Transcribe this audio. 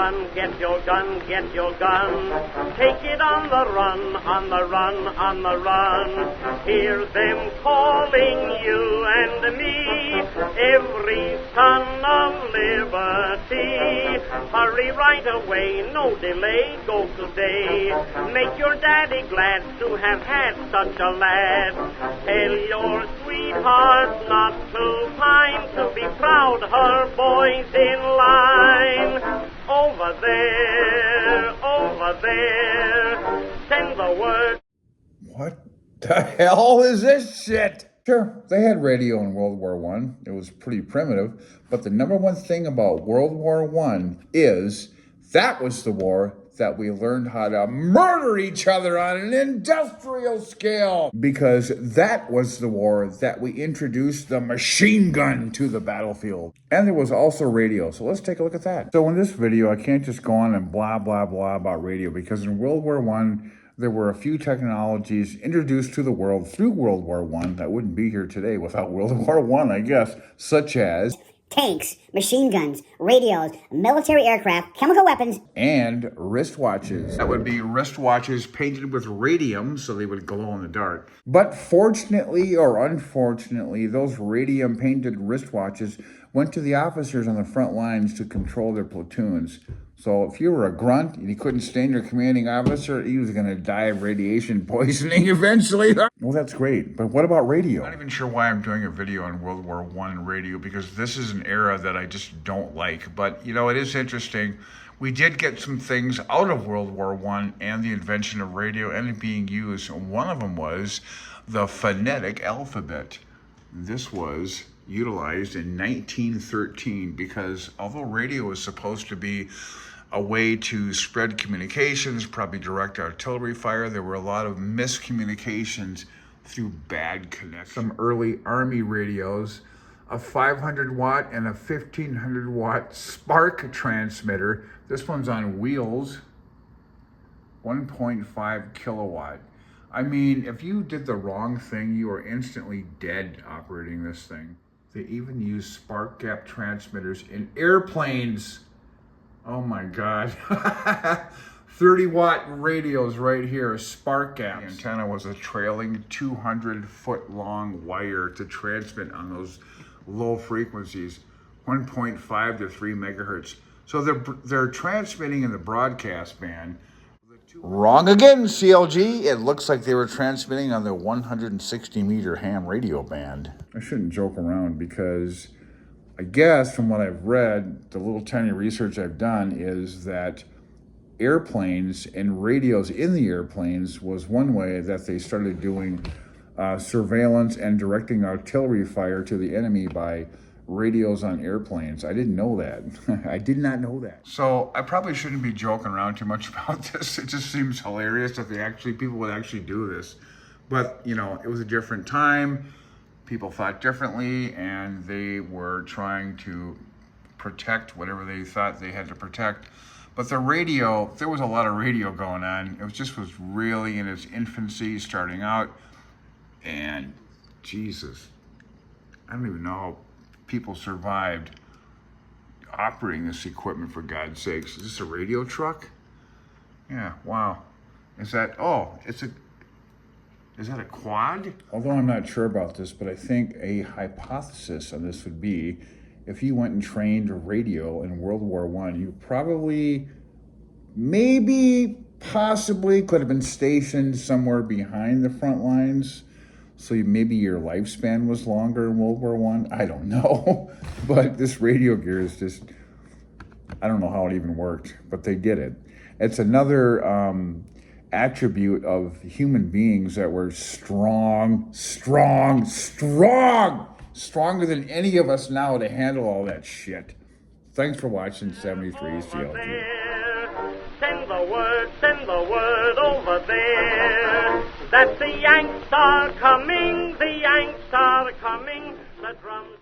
gun, get your gun, get your gun. Take it on the run, on the run, on the run. Hear them calling you and me, every son of liberty. Hurry right away, no delay, go today. Make your daddy glad to have had such a lad. Tell your sweetheart not to pine, to be proud her boy's in line. Over there, send the word. What the hell is this shit? Sure, they had radio in World War I. It was pretty primitive, but the number one thing about World War I is that was the war that we learned how to murder each other on an industrial scale. Because that was the war that we introduced the machine gun to the battlefield. And there was also radio, so let's take a look at that. So in this video, I can't just go on and blah, blah, blah about radio, because in World War I, there were a few technologies introduced to the world through World War I that wouldn't be here today without World War I, I guess, such as tanks, machine guns, radios, military aircraft, chemical weapons, and wristwatches. That would be wristwatches painted with radium so they would glow in the dark. But fortunately or unfortunately, those radium painted wristwatches went to the officers on the front lines to control their platoons. So if you were a grunt and you couldn't stand your commanding officer, he was going to die of radiation poisoning eventually. Well, that's great. But what about radio? I'm not even sure why I'm doing a video on World War I and radio, because this is an era that I just don't like. But, you know, it is interesting. We did get some things out of World War I and the invention of radio and it being used. One of them was the phonetic alphabet. This was utilized in 1913 because although radio was supposed to be a way to spread communications, probably direct artillery fire, there were a lot of miscommunications through bad connections. Some early Army radios, a 500 watt and a 1500 watt spark transmitter. This one's on wheels, 1.5 kilowatt. I mean, if you did the wrong thing, you were instantly dead operating this thing. They even use spark gap transmitters in airplanes. Oh my God. 30 watt radios right here, spark gaps. The antenna was a trailing 200 foot long wire to transmit on those low frequencies, 1.5 to 3 megahertz. So they're transmitting in the broadcast band. Wrong again, CLG. It looks like they were transmitting on the 160 meter ham radio band. I shouldn't joke around because I guess from what I've read, the little tiny research I've done is that airplanes and radios in the airplanes was one way that they started doing surveillance and directing artillery fire to the enemy by radios on airplanes. I didn't know that. I did not know that. So I probably shouldn't be joking around too much about this. It just seems hilarious that people would actually do this. But, you know, it was a different time. People thought differently, and they were trying to protect whatever they thought they had to protect. But the radio, there was a lot of radio going on. It was really in its infancy, starting out. And Jesus, I don't even know how people survived operating this equipment, for God's sakes. Is this a radio truck? Yeah, wow. Is that a quad? Although I'm not sure about this, but I think a hypothesis on this would be if you went and trained radio in World War I, you probably, possibly could have been stationed somewhere behind the front lines. So maybe your lifespan was longer in World War I. I don't know. But this radio gear is just, I don't know how it even worked, but they did it. It's another attribute of human beings that were strong, stronger than any of us now to handle all that shit. Thanks for watching 73 CLG. Send the word over there, that the Yanks are coming, the drums